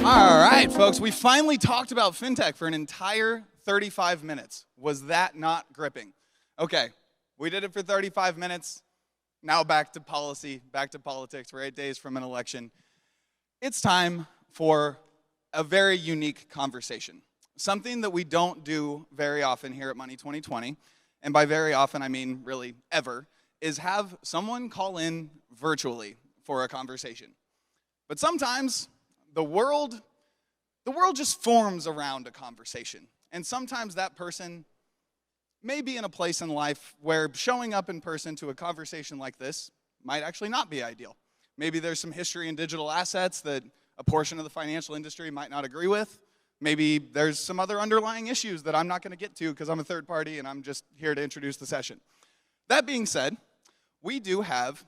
All right, folks, we finally talked about fintech for an entire 35 minutes. Was that not gripping? Okay, we did it for 35 minutes. Now back to policy, back to politics. We're 8 days from an election. It's time for a very unique conversation. Something that we don't do very often here at Money20, and by very often I mean really ever, is have someone call in virtually for a conversation. But sometimes the world just forms around a conversation. And sometimes that person may be in a place in life where showing up in person to a conversation like this might actually not be ideal. Maybe there's some history in digital assets that a portion of the financial industry might not agree with. Maybe there's some other underlying issues that I'm not going to get to because I'm a third party and I'm just here to introduce the session. That being said, we do have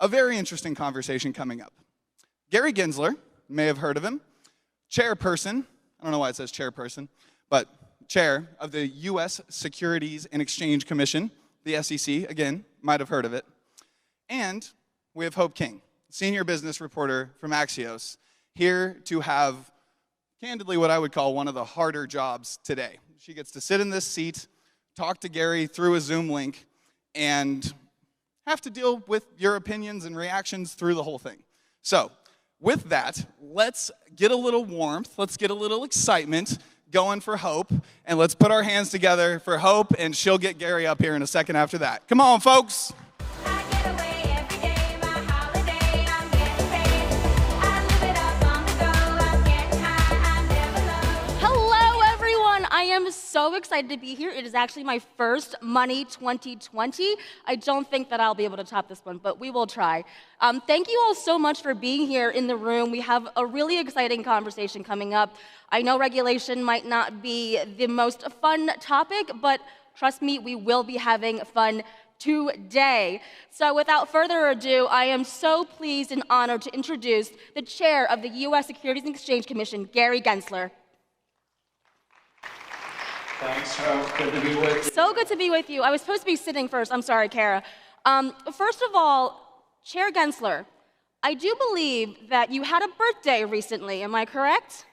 a very interesting conversation coming up. Gary Gensler, you may have heard of him, chairperson, I don't know why it says chairperson, but chair of the U.S. Securities and Exchange Commission, the SEC, again, might have heard of it. And we have Hope King, senior business reporter from Axios, here to have, candidly, what I would call one of the harder jobs today. She gets to sit in this seat, talk to Gary through a Zoom link, and have to deal with your opinions and reactions through the whole thing. So, with that, let's get a little warmth, let's get a little excitement going for Hope, and let's put our hands together for Hope, and she'll get Gary up here in a second after that. Come on, folks. I am so excited to be here. It is actually my first Money 2020. I don't think that I'll be able to top this one, but we will try. Thank you all so much for being here in the room. We have a really exciting conversation coming up. I know regulation might not be the most fun topic, but trust me, we will be having fun today. So without further ado, I am so pleased and honored to introduce the chair of the U.S. Securities and Exchange Commission, Gary Gensler. Thanks, Hope. Good to be with you. So good to be with you. I was supposed to be sitting first. I'm sorry, Kara. First of all, Chair Gensler, I do believe that you had a birthday recently. Am I correct?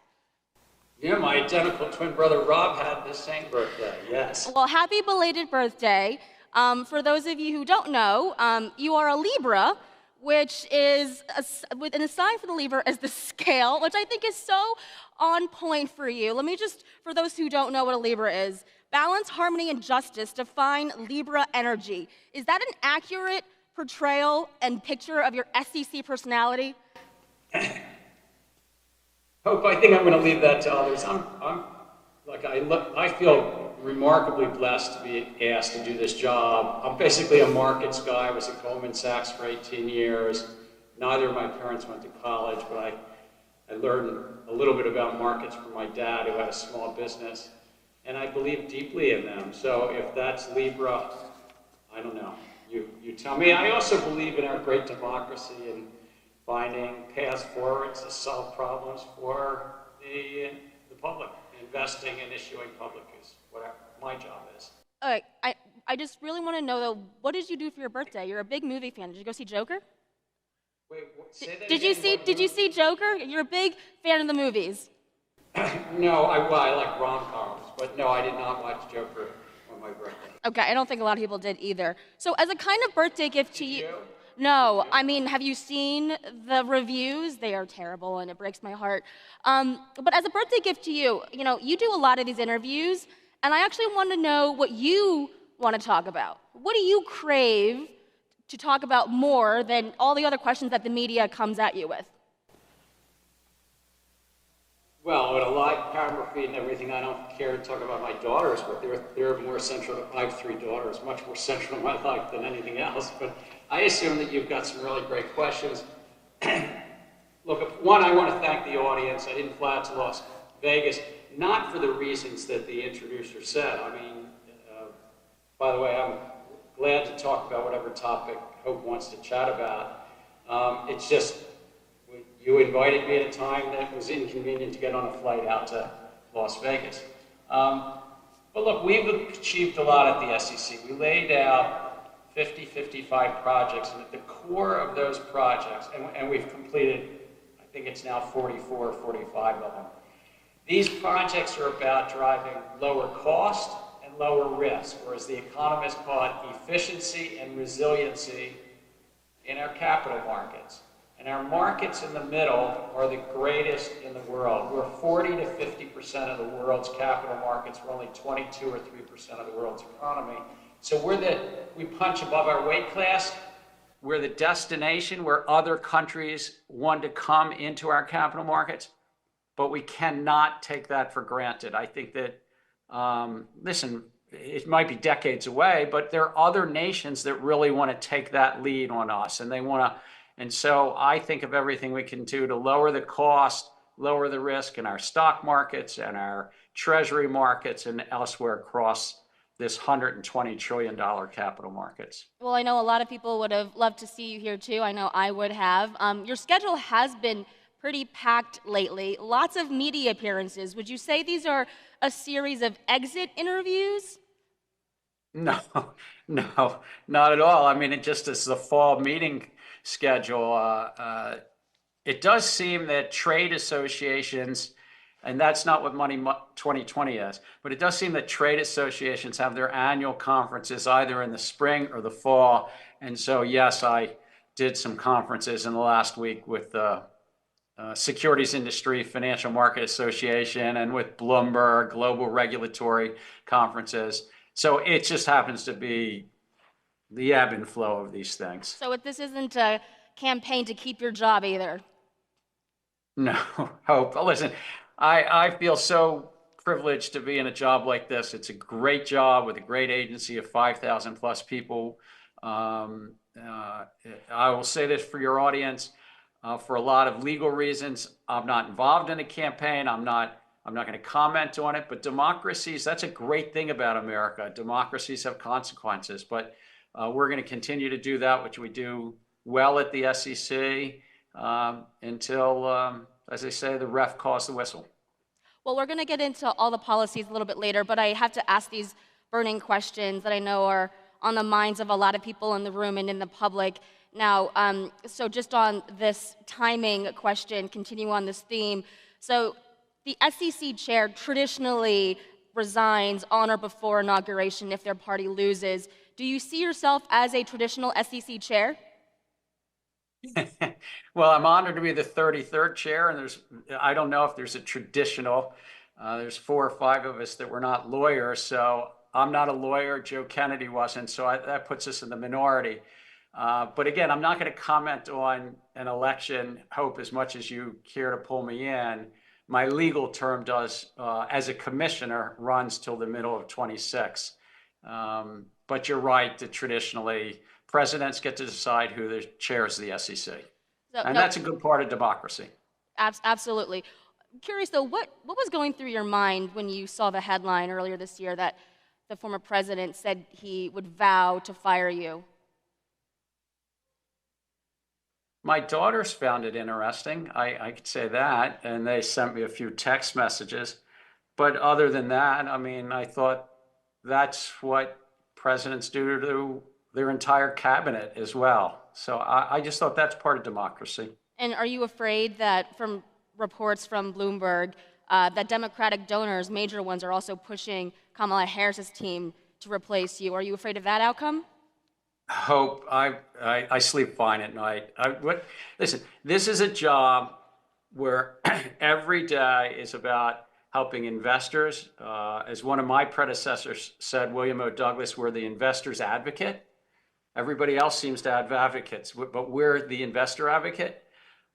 Yeah, my identical twin brother Rob had the same birthday, yes. Well, happy belated birthday. For those of you who don't know, you are a Libra, which is, and a sign for the Libra is the scale, which I think is so on point for you. Let me just, for those who don't know what a Libra is, balance, harmony, and justice define Libra energy. Is that an accurate portrayal and picture of your SEC personality? Hope, I think I'm going to leave that to others. I feel remarkably blessed to be asked to do this job. I'm basically a markets guy. I was at Goldman Sachs for 18 years. Neither of my parents went to college, but I learned a little bit about markets from my dad, who had a small business, and I believe deeply in them. So if that's Libra, I don't know. You tell me. I also believe in our great democracy and finding paths forwards to solve problems for the public, investing and issuing public is what my job is. All right, I just really want to know, though, what did you do for your birthday? You're a big movie fan. Did you go see Joker? Wait, say that Did again? Did you see Joker? You're a big fan of the movies. No, I like rom-coms, but no, I did not watch Joker on my birthday. Okay, I don't think a lot of people did either. So as a kind of birthday gift to you... Did you? No, I mean, have you seen the reviews? They are terrible, and it breaks my heart. But as a birthday gift to you, you do a lot of these interviews, and I actually want to know what you want to talk about. What do you crave to talk about more than all the other questions that the media comes at you with? Well, with a live camera feed and everything, I don't care to talk about my daughters, but they're more central. I have 3 daughters, much more central to my life than anything else. But I assume that you've got some really great questions. Look, one, I want to thank the audience. I didn't fly out to Las Vegas, not for the reasons that the introducer said. I mean, by the way, I'm glad to talk about whatever topic Hope wants to chat about. It's just, you invited me at a time that was inconvenient to get on a flight out to Las Vegas. But look, we've achieved a lot at the SEC. We laid out 55 projects, and at the core of those projects, and we've completed, I I think it's now 44 or 45 of them. These projects are about driving lower cost and lower risk, or as the economists call it, efficiency and resiliency in our capital markets. And our markets in the middle are the greatest in the world. We're 40 to 50% of the world's capital markets. We're only 22 or 3% of the world's economy. So we punch above our weight class. We're the destination where other countries want to come into our capital markets, but we cannot take that for granted. I think that, listen, it might be decades away, but there are other nations that really want to take that lead on us, and they want to. And so I think of everything we can do to lower the cost, lower the risk in our stock markets and our treasury markets and elsewhere across this $120 trillion capital markets. Well, I know a lot of people would have loved to see you here too. I know I would have. Your schedule has been pretty packed lately. Lots of media appearances. Would you say these are a series of exit interviews? No, no, not at all. I mean, it just is the fall meeting schedule. It does seem that trade associations, and that's not what Money 2020 is, but it does seem that trade associations have their annual conferences either in the spring or the fall. And so, yes, I did some conferences in the last week with the Securities Industry Financial Market Association and with Bloomberg, global regulatory conferences. So it just happens to be the ebb and flow of these things. So this isn't a campaign to keep your job either? No, hope. Listen, I feel so privileged to be in a job like this. It's a great job with a great agency of 5,000 plus people. I will say this for your audience, for a lot of legal reasons, I'm not involved in a campaign. I'm not going to comment on it, but democracies, that's a great thing about America. Democracies have consequences, but we're going to continue to do that, which we do well at the SEC until, as they say, the ref calls the whistle. Well, we're going to get into all the policies a little bit later, but I have to ask these burning questions that I know are on the minds of a lot of people in the room and in the public. Now, so just on this timing question, continue on this theme. So the SEC chair traditionally resigns on or before inauguration if their party loses. Do you see yourself as a traditional SEC chair? Well, I'm honored to be the 33rd chair, and I don't know if there's a traditional. There's 4 or 5 of us that were not lawyers, so I'm not a lawyer. Joe Kennedy wasn't, so that puts us in the minority. But again, I'm not going to comment on an election, Hope, as much as you care to pull me in. My legal term does, as a commissioner, runs till the middle of 26. But you're right that traditionally presidents get to decide who the chairs of the SEC. That's a good part of democracy. Absolutely. I'm curious though, what was going through your mind when you saw the headline earlier this year that the former president said he would vow to fire you? My daughters found it interesting. I could say that, and they sent me a few text messages. But other than that, I mean, I thought that's what presidents do to their entire cabinet as well. So I just thought that's part of democracy. And are you afraid that, from reports from Bloomberg, that Democratic donors, major ones, are also pushing Kamala Harris's team to replace you? Are you afraid of that outcome? Hope. I sleep fine at night. Listen, this is a job where every day is about helping investors. As one of my predecessors said, William O. Douglas, we're the investor's advocate. Everybody else seems to have advocates, but we're the investor advocate.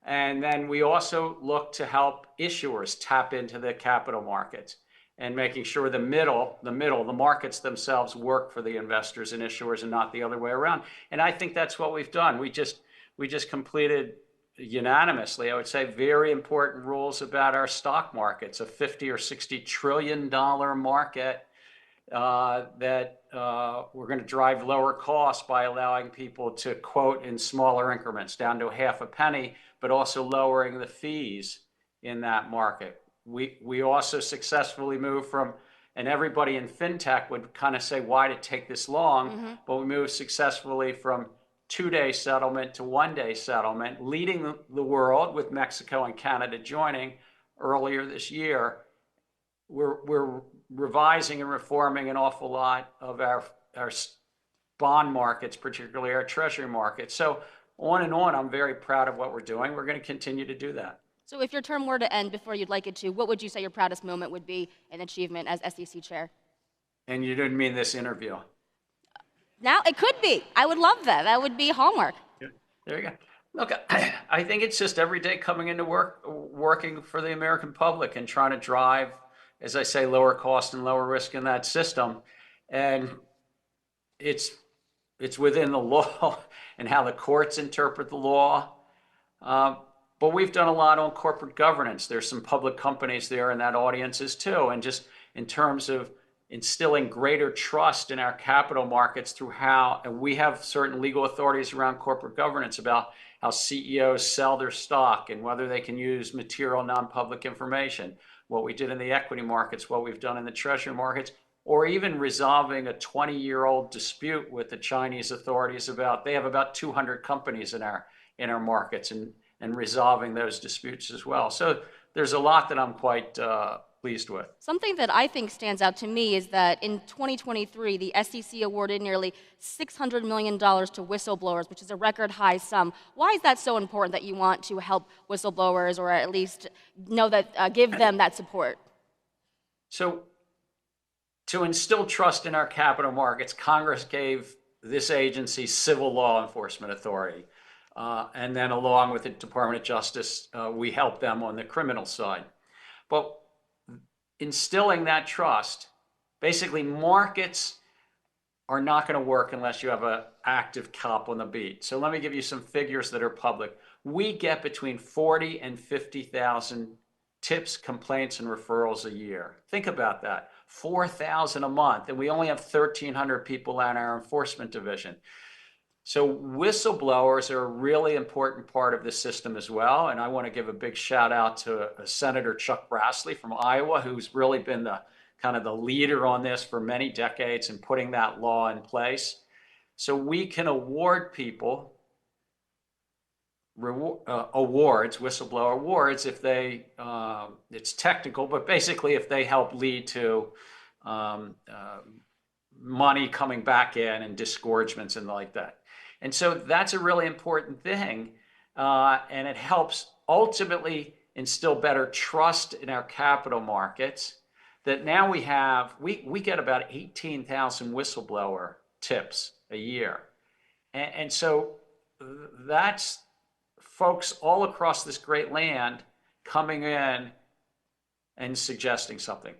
And then we also look to help issuers tap into the capital markets and making sure the markets themselves work for the investors and issuers and not the other way around. And I think that's what we've done. We just completed unanimously, I would say, very important rules about our stock markets, a $50 or $60 trillion market that we're going to drive lower costs by allowing people to quote in smaller increments down to half a penny, but also lowering the fees in that market. We also successfully moved from, and everybody in fintech would kind of say, why did it take this long? Mm-hmm. But we moved successfully from 2-day settlement to 1-day settlement, leading the world with Mexico and Canada joining earlier this year. We're revising and reforming an awful lot of our bond markets, particularly our treasury markets. So on and on, I'm very proud of what we're doing. We're going to continue to do that. So if your term were to end before you'd like it to, what would you say your proudest moment would be in achievement as SEC chair? And you didn't mean this interview. Now, it could be. I would love that. That would be hallmark. There you go. Look, I think it's just every day coming into work, working for the American public and trying to drive, as I say, lower cost and lower risk in that system. And it's within the law and how the courts interpret the law. But we've done a lot on corporate governance. There's some public companies there in that audiences too. And just in terms of instilling greater trust in our capital markets through and we have certain legal authorities around corporate governance about how CEOs sell their stock and whether they can use material non-public information, what we did in the equity markets, what we've done in the treasury markets, or even resolving a 20-year-old dispute with the Chinese authorities they have about 200 companies in our markets and resolving those disputes as well. So there's a lot that I'm quite pleased with. Something that I think stands out to me is that in 2023, the SEC awarded nearly $600 million to whistleblowers, which is a record high sum. Why is that so important that you want to help whistleblowers, or at least give them that support? So to instill trust in our capital markets, Congress gave this agency civil law enforcement authority. And then along with the Department of Justice, we help them on the criminal side. But instilling that trust, basically markets are not going to work unless you have an active cop on the beat. So let me give you some figures that are public. We get between 40 and 50,000 tips, complaints, and referrals a year. Think about that. 4,000 a month, and we only have 1,300 people in our enforcement division. So whistleblowers are a really important part of the system as well. And I want to give a big shout out to Senator Chuck Grassley from Iowa, who's really been the kind of the leader on this for many decades and putting that law in place. So we can award people awards, whistleblower awards, if they, it's technical, but basically if they help lead to money coming back in and disgorgements and like that. And so that's a really important thing. And it helps ultimately instill better trust in our capital markets that now we get about 18,000 whistleblower tips a year. And so that's folks all across this great land coming in and suggesting something.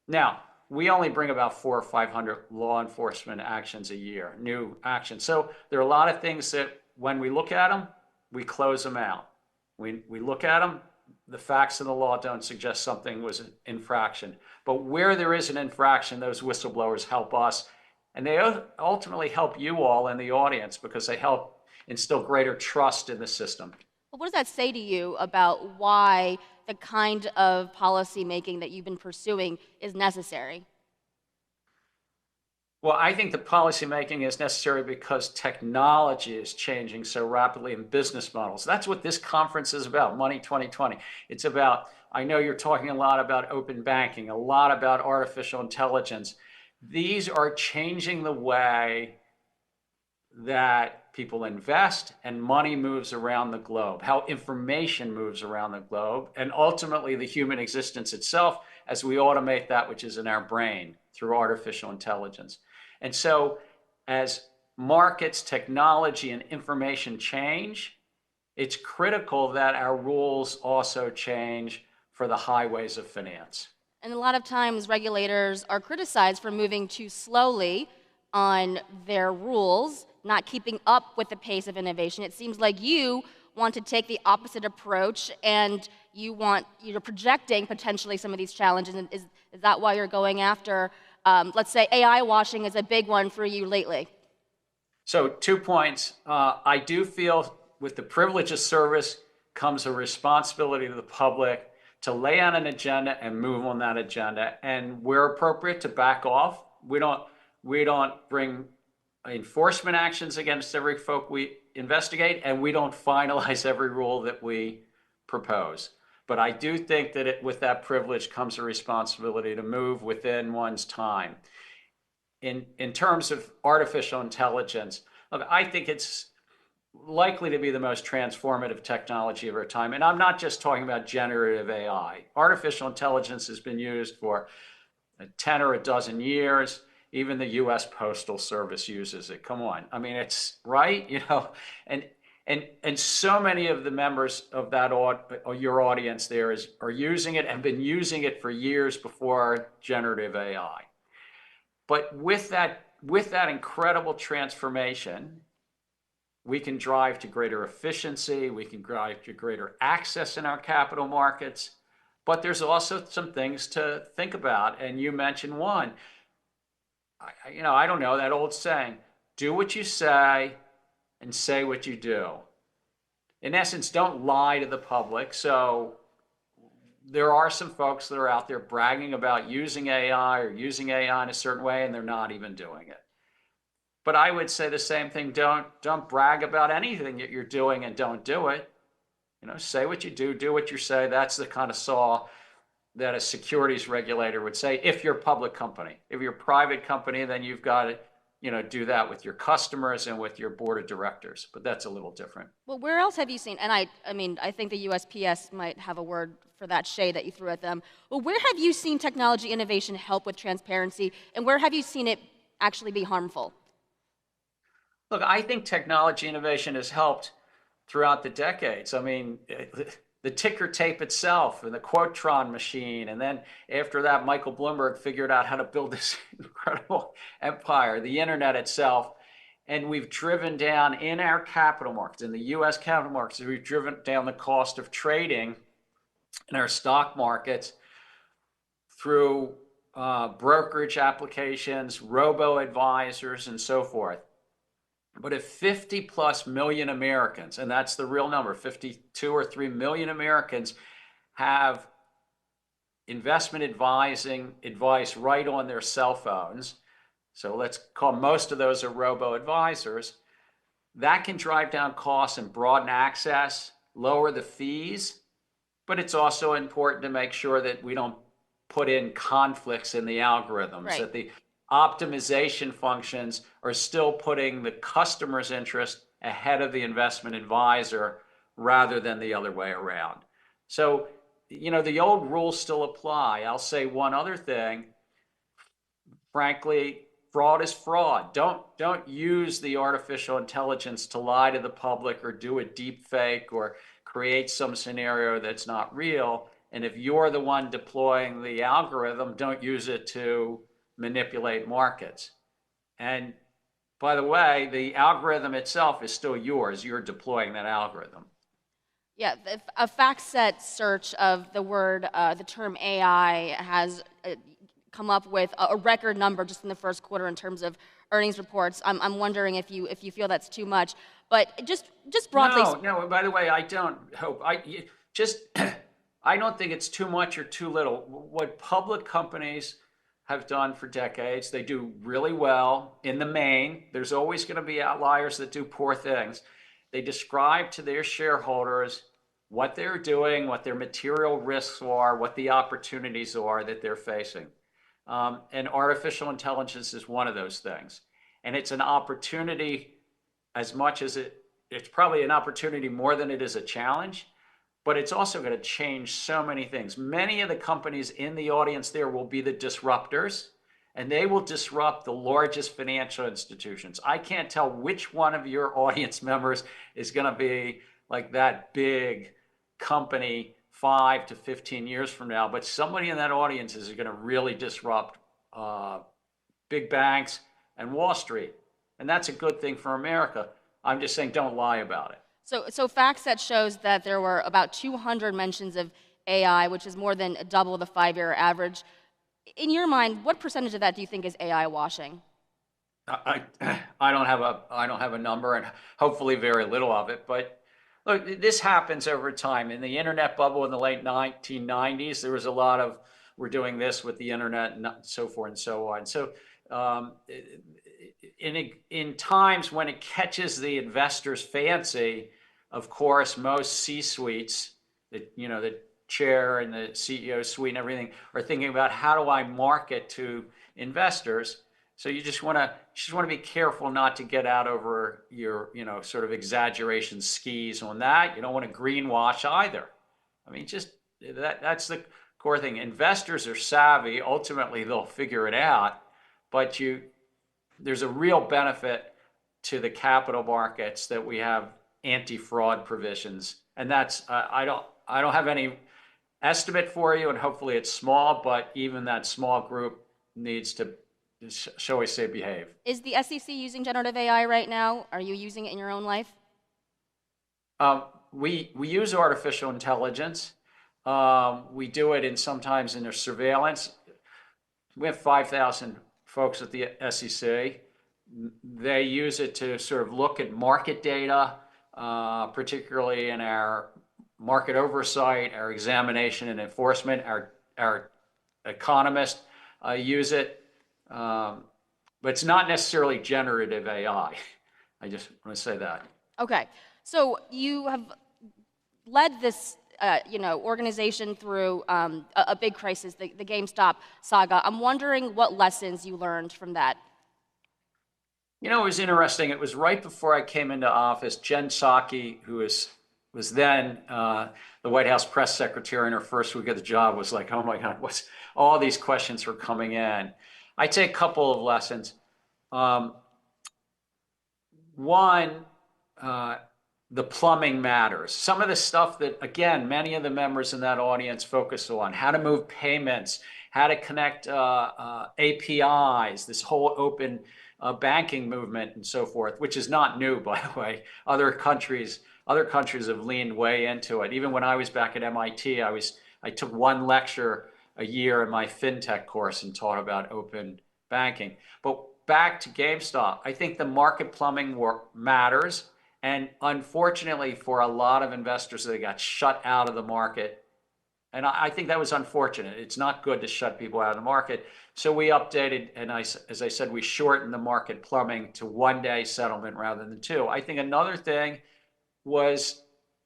Now, we only bring about 400 or 500 law enforcement actions a year, new actions. So there are a lot of things that when we look at them, we close them out. We look at them, the facts of the law don't suggest something was an infraction. But where there is an infraction, those whistleblowers help us. And they ultimately help you all in the audience because they help instill greater trust in the system. Well, what does that say to you about why the kind of policy making that you've been pursuing is necessary? Well, I think the policy making is necessary because technology is changing so rapidly in business models. That's what this conference is about, Money 2020. It's about, I know you're talking a lot about open banking, a lot about artificial intelligence. These are changing the way that people invest and money moves around the globe, how information moves around the globe, and ultimately the human existence itself as we automate that which is in our brain through artificial intelligence. And so as markets, technology, and information change, it's critical that our rules also change for the highways of finance. And a lot of times regulators are criticized for moving too slowly on their rules, not keeping up with the pace of innovation. It seems like you want to take the opposite approach, and you're projecting potentially some of these challenges. And is that why you're going after, let's say AI washing is a big one for you lately? So 2 points. I do feel with the privilege of service comes a responsibility to the public to lay out an agenda and move on that agenda. And where appropriate to back off. We don't bring enforcement actions against every folk we investigate, and we don't finalize every rule that we propose. But I do think that with that privilege comes a responsibility to move within one's time. In terms of artificial intelligence, look, I think it's likely to be the most transformative technology of our time. And I'm not just talking about generative AI. Artificial intelligence has been used for 10 or a dozen years. Even the US Postal Service uses it. Come on. I mean, it's right, and so many of the members of that or your audience there are using it and been using it for years before generative AI. But with that incredible transformation, we can drive to greater efficiency, we can drive to greater access in our capital markets, but there's also some things to think about. And you mentioned one. I don't know, that old saying, do what you say and say what you do. In essence, don't lie to the public. So there are some folks that are out there bragging about using AI or using AI in a certain way, and they're not even doing it. But I would say the same thing. Don't brag about anything that you're doing and don't do it. Say what you do what you say. That's the kind of saw that a securities regulator would say if you're a public company. If you're a private company, then you've got to do that with your customers and with your board of directors. But that's a little different. Well, where else have you seen, and I think the USPS might have a word for that shade that you threw at them. Well, where have you seen technology innovation help with transparency, and where have you seen it actually be harmful? Look, I think technology innovation has helped throughout the decades. I mean, the ticker tape itself and the Quotron machine. And then after that, Michael Bloomberg figured out how to build this incredible empire, the internet itself. And we've driven down in our capital markets, in the US capital markets, we've driven down the cost of trading in our stock markets through brokerage applications, robo-advisors, and so forth. But if 50 plus million Americans, and that's the real number, 52 or 3 million Americans have investment advice right on their cell phones, so let's call most of those are robo-advisors, that can drive down costs and broaden access, lower the fees, but it's also important to make sure that we don't put in conflicts in the algorithms, right, that the optimization functions are still putting the customer's interest ahead of the investment advisor rather than the other way around. So, the old rules still apply. I'll say one other thing. Frankly, fraud is fraud. Don't use the artificial intelligence to lie to the public or do a deep fake or create some scenario that's not real. And if you're the one deploying the algorithm, don't use it to manipulate markets. And by the way, the algorithm itself is still yours. You're deploying that algorithm. Yeah, a FactSet search of the term AI has come up with a record number just in the first quarter in terms of earnings reports. I'm wondering if you feel that's too much, but just broadly. No. By the way, I don't hope. I don't think it's too much or too little. What public companies have done for decades, they do really well in the main. There's always going to be outliers that do poor things. They describe to their shareholders what they're doing, what their material risks are, what the opportunities are that they're facing. And artificial intelligence is one of those things. And it's an opportunity as much as it's probably an opportunity more than it is a challenge, but it's also going to change so many things. Many of the companies in the audience there will be the disruptors, and they will disrupt the largest financial institutions. I can't tell which one of your audience members is going to be like that big company 5 to 15 years from now, but somebody in that audience is going to really disrupt big banks and Wall Street. And that's a good thing for America. I'm just saying don't lie about it. So FactSet shows that there were about 200 mentions of AI, which is more than double the 5-year average. In your mind, what percentage of that do you think is AI washing? I don't have a number, and hopefully very little of it. But look, this happens over time. In the internet bubble in the late 1990s, there was a lot of we're doing this with the internet and so forth and so on. So in times when it catches the investor's fancy, of course, most C-suites, the chair and the CEO suite and everything, are thinking about how do I market to investors. So you just want to be careful not to get out over your sort of exaggeration skis on that. You don't want to greenwash either. I mean, just that's the core thing. Investors are savvy. Ultimately, they'll figure it out. But there's a real benefit to the capital markets that we have anti-fraud provisions, and that's I don't have any estimate for you, and hopefully it's small. But even that small group needs to, shall we say, behave. Is the SEC using generative AI right now? Are you using it in your own life? We use artificial intelligence. We do it sometimes in their surveillance. We have 5,000 folks at the SEC. They use it to sort of look at market data, particularly in our market oversight, our examination and enforcement. Our economists use it. But it's not necessarily generative AI. I just want to say that. Okay. So you have led this organization through a big crisis, the GameStop saga. I'm wondering what lessons you learned from that. It was interesting. It was right before I came into office. Jen Psaki, who was then the White House press secretary in her first week of the job, was like, oh my God, all these questions were coming in. I'd say a couple of lessons. One, the plumbing matters. Some of the stuff that, again, many of the members in that audience focus on, how to move payments, how to connect APIs, this whole open banking movement and so forth, which is not new, by the way. Other countries have leaned way into it. Even when I was back at MIT, I took one lecture a year in my fintech course and taught about open banking. But back to GameStop, I think the market plumbing work matters. And unfortunately for a lot of investors, they got shut out of the market. And I think that was unfortunate. It's not good to shut people out of the market. So we updated, and as I said, we shortened the market plumbing to 1-day settlement rather than 2. I think another thing was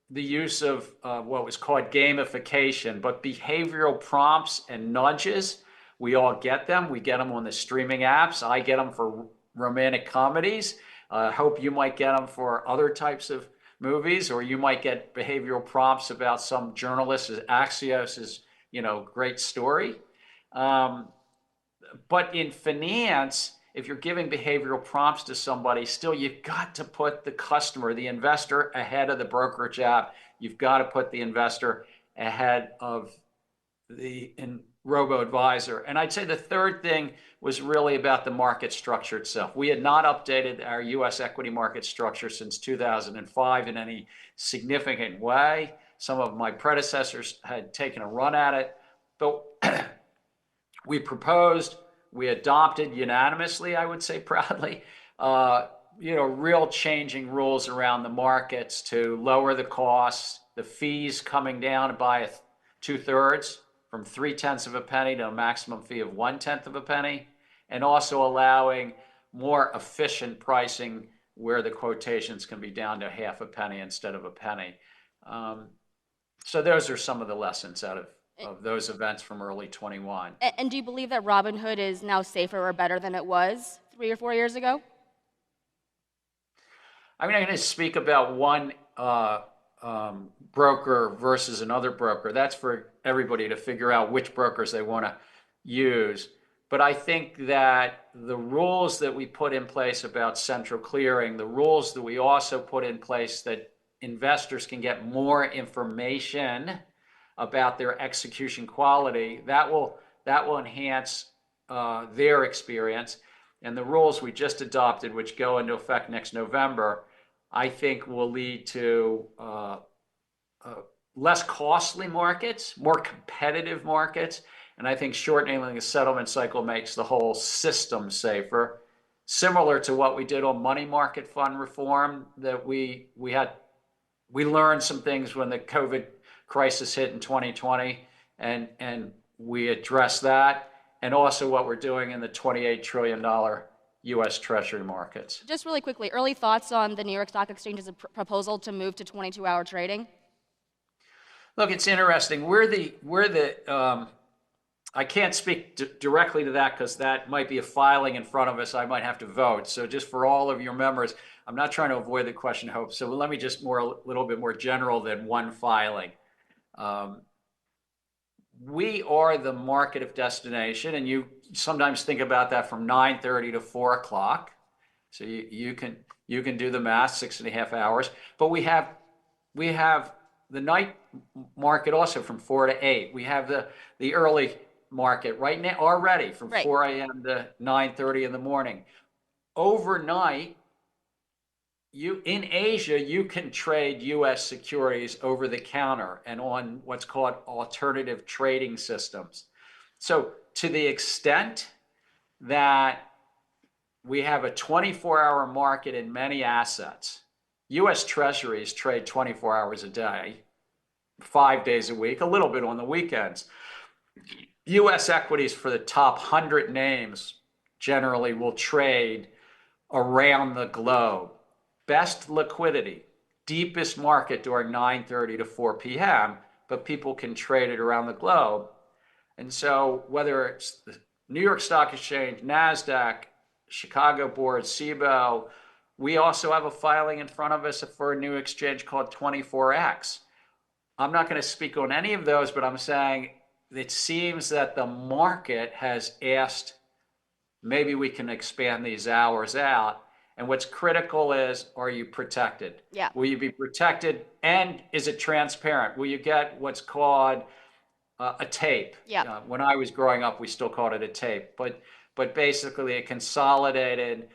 the use of what was called gamification, but behavioral prompts and nudges. We all get them. We get them on the streaming apps. I get them for romantic comedies. I hope you might get them for other types of movies, or you might get behavioral prompts about some journalist's Axios's, great story. But in finance, if you're giving behavioral prompts to somebody, still you've got to put the customer, the investor, ahead of the brokerage app. You've got to put the investor ahead of the robo-advisor. And I'd say the third thing was really about the market structure itself. We had not updated our U.S. equity market structure since 2005 in any significant way. Some of my predecessors had taken a run at it, but we proposed, we adopted unanimously, I would say proudly, real changing rules around the markets to lower the costs, the fees coming down by 2/3 from 0.3 of a penny to a maximum fee of 0.1 of a penny, and also allowing more efficient pricing where the quotations can be down to 0.5 penny instead of a penny. So those are some of the lessons out of those events from early 21. And do you believe that Robinhood is now safer or better than it was 3 or 4 years ago? I'm going to speak about one broker versus another broker. That's for everybody to figure out which brokers they want to use. But I think that the rules that we put in place about central clearing, the rules that we also put in place that investors can get more information about their execution quality, that will enhance their experience. And the rules we just adopted, which go into effect next November, I think will lead to less costly markets, more competitive markets. And I think shortening the settlement cycle makes the whole system safer. Similar to what we did on money market fund reform, that we learned some things when the COVID crisis hit in 2020, and we addressed that. And also what we're doing in the $28 trillion U.S. Treasury markets. Just really quickly, early thoughts on the New York Stock Exchange's proposal to move to 22-hour trading? Look, it's interesting. I can't speak directly to that because that might be a filing in front of us. I might have to vote. So just for all of your members, I'm not trying to avoid the question, Hope. So let me just a little bit more general than one filing. We are the market of destination, and you sometimes think about that from 9:30 to 4 o'clock. So you can do the math, 6.5 hours. But we have the night market also from 4 to 8. We have the early market right now already from 4 a.m. to 9:30 in the morning. Overnight, in Asia, you can trade U.S. securities over the counter and on what's called alternative trading systems. So to the extent that we have a 24-hour market in many assets, U.S. Treasuries trade 24 hours a day, 5 days a week, a little bit on the weekends. U.S. equities for the top 100 names generally will trade around the globe. Best liquidity, deepest market during 9:30 to 4 p.m., but people can trade it around the globe. And so whether it's the New York Stock Exchange, NASDAQ, Chicago Board, SIBO, we also have a filing in front of us for a new exchange called 24X. I'm not going to speak on any of those, but I'm saying it seems that the market has asked, maybe we can expand these hours out. And what's critical is, are you protected? Yeah. Will you be protected? And is it transparent? Will you get what's called a tape? Yeah. When I was growing up, we still called it a tape. But basically a consolidated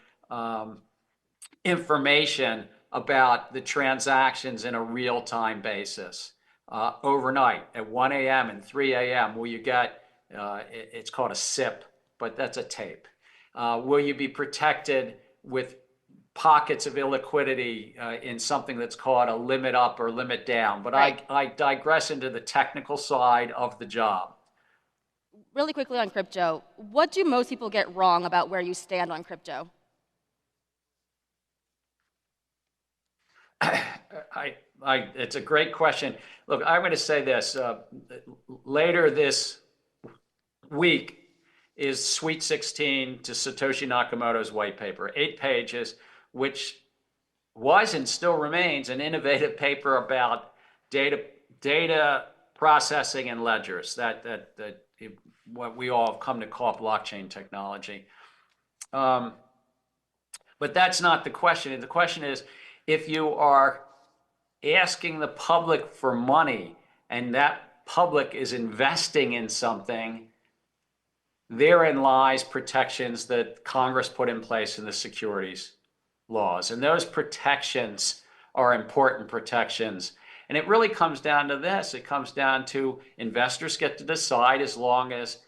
information about the transactions in a real-time basis. Overnight at 1 a.m. and 3 a.m. will you get, it's called a SIP, but that's a tape. Will you be protected with pockets of illiquidity in something that's called a limit up or limit down? But I digress into the technical side of the job. Really quickly on crypto, what do most people get wrong about where you stand on crypto? It's a great question. Look, I'm going to say this. Later this week is Sweet 16 to Satoshi Nakamoto's white paper, 8 pages, which was and still remains an innovative paper about data processing and ledgers, what we all have come to call blockchain technology. But that's not the question. The question is, if you are asking the public for money and that public is investing in something, therein lies protections that Congress put in place in the securities laws. And those protections are important protections. And it really comes down to this. It comes down to investors get to decide, as long as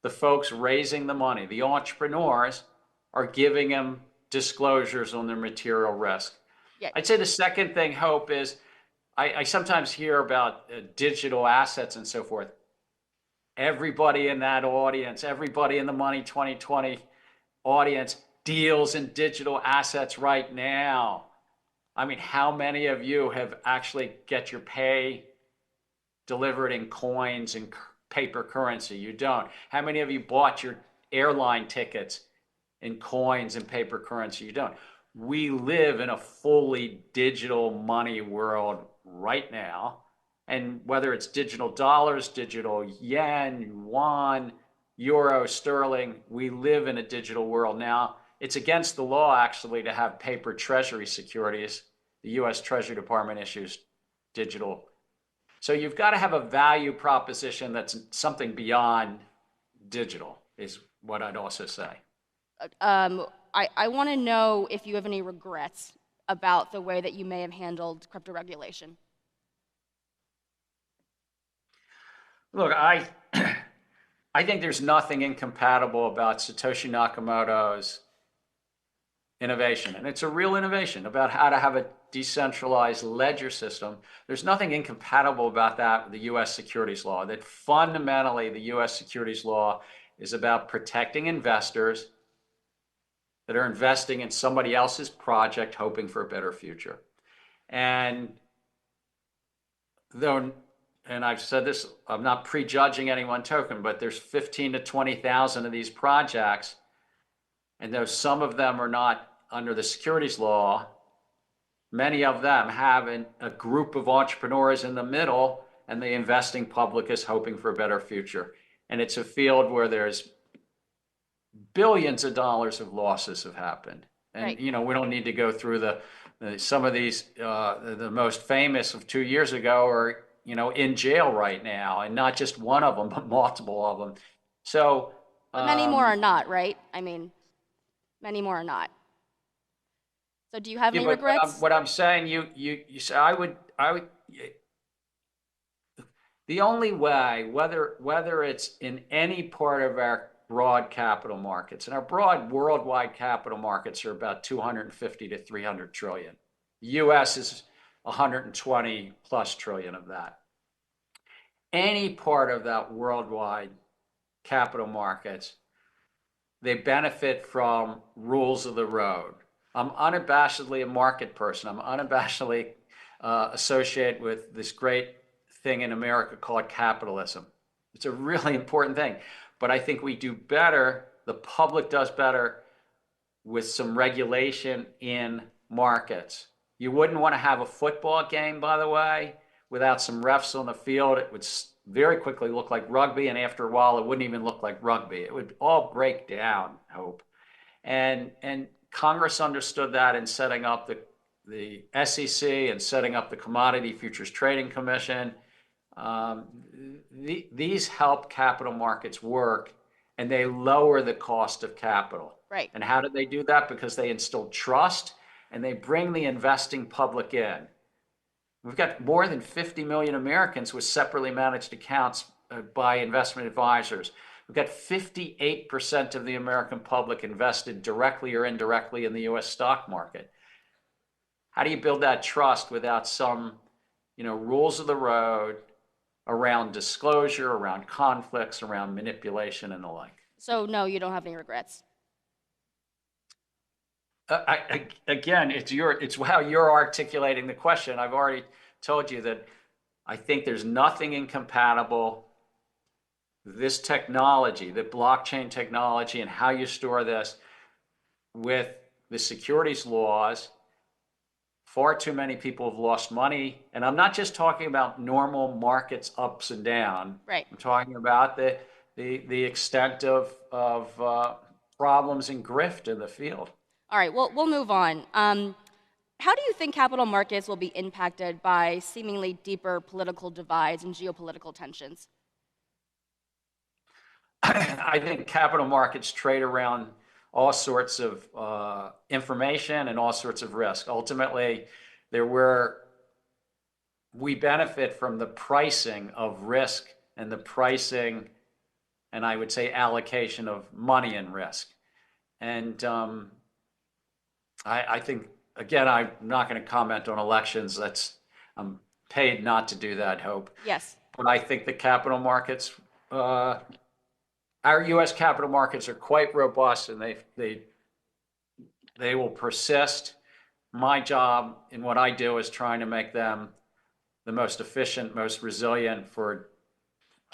the folks raising the money, the entrepreneurs, are giving them disclosures on their material risk. Yeah. I'd say the second thing, Hope, is I sometimes hear about digital assets and so forth. Everybody in that audience, everybody in the Money 2020 audience deals in digital assets right now. I mean, how many of you have actually get your pay delivered in coins and paper currency? You don't. How many of you bought your airline tickets in coins and paper currency? You don't. We live in a fully digital money world right now. And whether it's digital dollars, digital yen, yuan, euro, sterling, we live in a digital world now. It's against the law, actually, to have paper treasury securities. The U.S. Treasury Department issues digital. So you've got to have a value proposition that's something beyond digital, is what I'd also say. I want to know if you have any regrets about the way that you may have handled crypto regulation. Look, I think there's nothing incompatible about Satoshi Nakamoto's innovation. And it's a real innovation about how to have a decentralized ledger system. There's nothing incompatible about that with the U.S. securities law, that fundamentally the U.S. securities law is about protecting investors, that are investing in somebody else's project, hoping for a better future. And though, and I've said this, I'm not prejudging any one token, but there's 15 to 20,000 of these projects, and though some of them are not under the securities law, many of them have a group of entrepreneurs in the middle, and the investing public is hoping for a better future. And it's a field where there's billions of dollars of losses have happened. And, Right. you know, we don't need to go through some of these, the most famous of 2 years ago are, you know, in jail right now, and not just one of them, but multiple of them. So, But many more are not, right? I mean, many more are not. So do you have any regrets? What I'm saying, you say, I would, the only way, whether it's in any part of our broad capital markets, and our broad worldwide capital markets are about 250 to 300 trillion. The US is 120 plus trillion of that. Any part of that worldwide capital markets, they benefit from rules of the road. I'm unabashedly a market person. I'm unabashedly associated with this great thing in America called capitalism. It's a really important thing. But I think we do better, the public does better with some regulation in markets. You wouldn't want to have a football game, by the way, without some refs on the field. It would very quickly look like rugby, and after a while, it wouldn't even look like rugby. It would all break down, I hope. And Congress understood that in setting up the SEC and setting up the Commodity Futures Trading Commission. These help capital markets work, and they lower the cost of capital. Right. And how do they do that? Because they instill trust, and they bring the investing public in. We've got more than 50 million Americans with separately managed accounts by investment advisors. We've got 58% of the American public invested directly or indirectly in the US stock market. How do you build that trust without some, you know, rules of the road around disclosure, around conflicts, around manipulation, and the like? So no, you don't have any regrets. Again, it's how you're articulating the question. I've already told you that I think there's nothing incompatible this technology, the blockchain technology, and how you store this with the securities laws. Far too many people have lost money, and I'm not just talking about normal markets ups and down. Right. I'm talking about the extent of problems and grift in the field. All right, well, we'll move on. How do you think capital markets will be impacted by seemingly deeper political divides and geopolitical tensions? I think capital markets trade around all sorts of information and all sorts of risk. Ultimately, we benefit from the pricing of risk and the pricing, and I would say allocation of money and risk. And I think, again, I'm not going to comment on elections. I'm paid not to do that, Hope. Yes. But I think the capital markets, our U.S. capital markets are quite robust, and they will persist. My job in what I do is trying to make them the most efficient, most resilient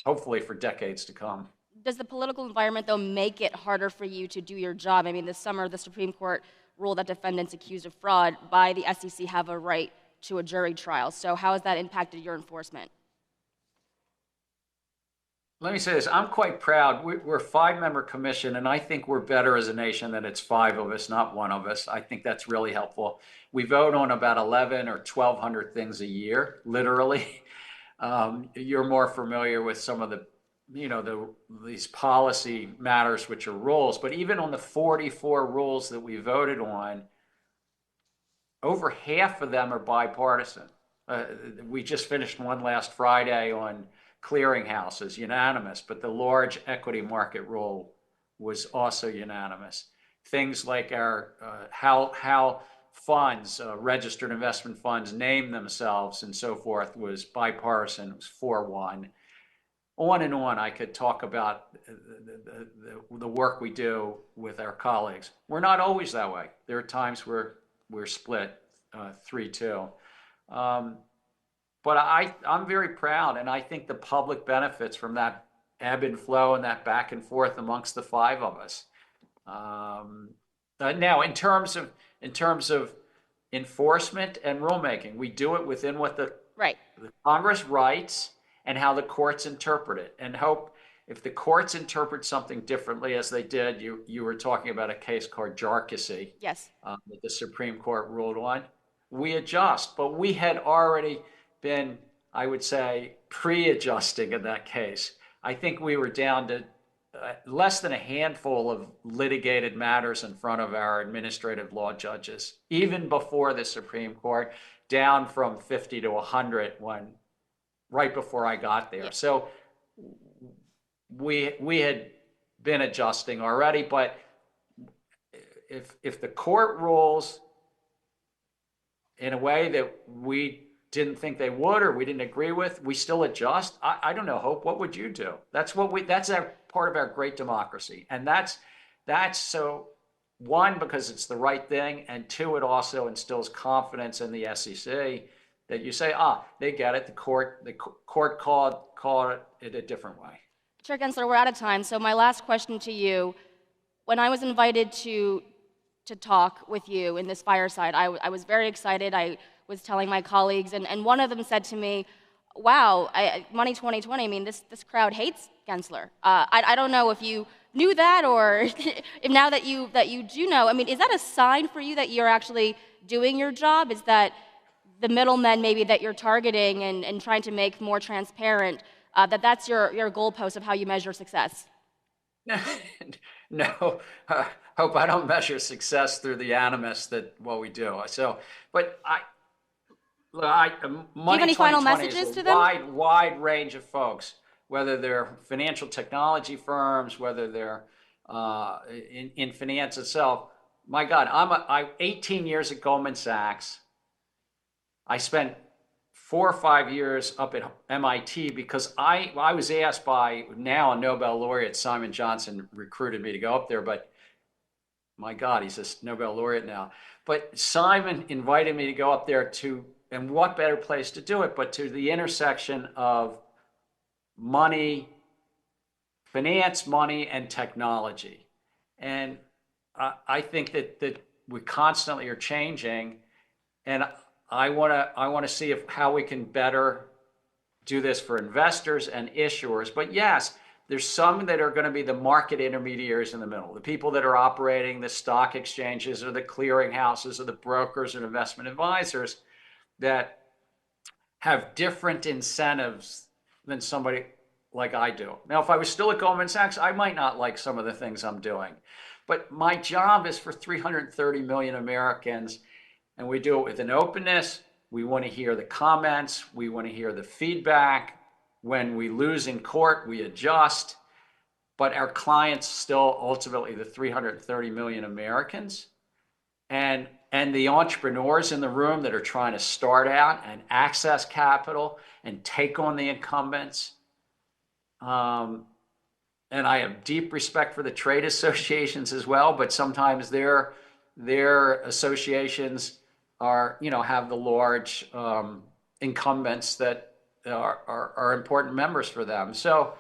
hopefully for decades to come. Does the political environment, though, make it harder for you to do your job? I mean, this summer, the Supreme Court ruled that defendants accused of fraud by the SEC have a right to a jury trial. So how has that impacted your enforcement? Let me say this. I'm quite proud. We're a 5-member commission, and I think we're better as a nation that it's 5 of us, not 1 of us. I think that's really helpful. We vote on about 11 or 1,200 things a year, literally. You're more familiar with some of these policy matters, which are rules. But even on the 44 rules that we voted on, over half of them are bipartisan. We just finished one last Friday on clearinghouses, unanimous, but the large equity market rule was also unanimous. Things like our how funds, registered investment funds, name themselves and so forth was bipartisan. It was 4-1. on and on. I could talk about the work we do with our colleagues. We're not always that way. There are times where we're split 3-2. But I'm very proud, and I think the public benefits from that ebb and flow and that back and forth amongst the five of us. Now, in terms of enforcement and rulemaking, we do it within what the Congress writes and how the courts interpret it. And hope if the courts interpret something differently, as they did, you were talking about a case called Jarkissi, Yes. That the Supreme Court ruled on, we adjust. But we had already been, I would say, pre-adjusting in that case. I think we were down to less than a handful of litigated matters in front of our administrative law judges, even before the Supreme Court, down from 50 to 100 right before I got there. Yeah. So we had been adjusting already, but if the court rules in a way that we didn't think they would or we didn't agree with, we still adjust. I don't know, Hope, what would you do? That's our part of our great democracy. And that's so, one, because it's the right thing, and two, it also instills confidence in the SEC that you say, they get it. The court called it a different way. Chair Gensler, we're out of time. So my last question to you, when I was invited to talk with you in this fireside, I was very excited. I was telling my colleagues, and one of them said to me, wow, Money 2020, I mean, this crowd hates Gensler. I don't know if you knew that, or if now that you do know, I mean, is that a sign for you that you're actually doing your job? Is that the middlemen maybe that you're targeting and trying to make more transparent, that's your goalpost of how you measure success? No, Hope, I don't measure success through the animus that what we do. So, but Money do you have any final messages to them? Wide range of folks, whether they're financial technology firms, whether they're in finance itself. My God, I'm 18 years at Goldman Sachs. I spent 4 or 5 years up at MIT because I was asked by now a Nobel laureate, Simon Johnson, recruited me to go up there, but my God, he's a Nobel laureate now. But Simon invited me to go up there and what better place to do it but to the intersection of money, finance, money, and technology. And I think that we constantly are changing, and I want to see how we can better do this for investors and issuers. But yes, there's some that are going to be the market intermediaries in the middle, the people that are operating the stock exchanges or the clearing houses or the brokers and investment advisors that have different incentives than somebody like I do. Now, if I was still at Goldman Sachs, I might not like some of the things I'm doing. But my job is for 330 million Americans, and we do it with an openness. We want to hear the comments. We want to hear the feedback. When we lose in court, we adjust. But our clients still ultimately the 330 million Americans. And the entrepreneurs in the room that are trying to start out and access capital and take on the incumbents. And I have deep respect for the trade associations as well, but sometimes their associations have the large incumbents that are important members for them. So,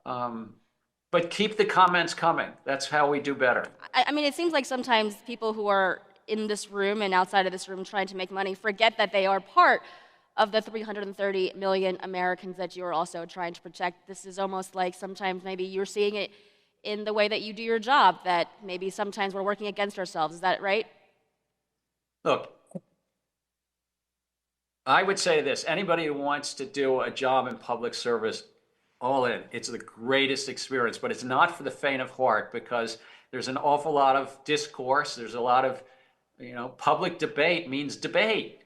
but keep the comments coming. That's how we do better. I mean, it seems like sometimes people who are in this room and outside of this room trying to make money forget that they are part of the 330 million Americans that you are also trying to protect. This is almost like sometimes maybe you're seeing it in the way that you do your job, that maybe sometimes we're working against ourselves. Is that right? Look, I would say this. Anybody who wants to do a job in public service, all in. It's the greatest experience, but it's not for the faint of heart because there's an awful lot of discourse. There's a lot of, public debate means debate,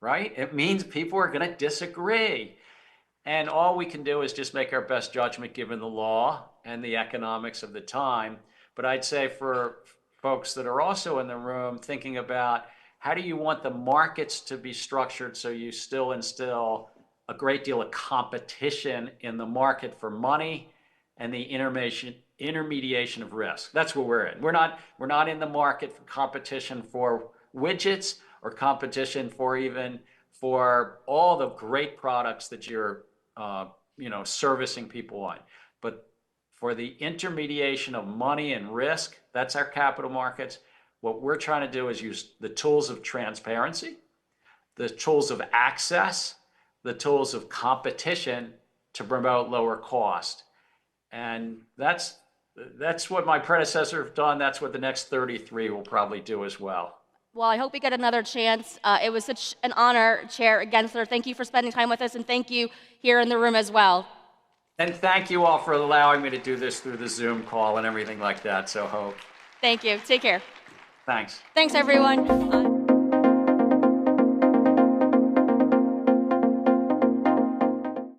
right? It means people are going to disagree. And all we can do is just make our best judgment given the law and the economics of the time. But I'd say for folks that are also in the room thinking about how do you want the markets to be structured so you still instill a great deal of competition in the market for money and the intermediation of risk. That's what we're in. We're not in the market for competition for widgets or competition for all the great products that you're servicing people on. But for the intermediation of money and risk, that's our capital markets. What we're trying to do is use the tools of transparency, the tools of access, the tools of competition to promote lower cost. And that's what my predecessor have done. That's what the next 33 will probably do as well. Well, I hope we get another chance. It was such an honor, Chair Gensler. Thank you for spending time with us, and thank you here in the room as well. And thank you all for allowing me to do this through the Zoom call and everything like that. So hope. Thank you. Take care. Thanks. Thanks, everyone.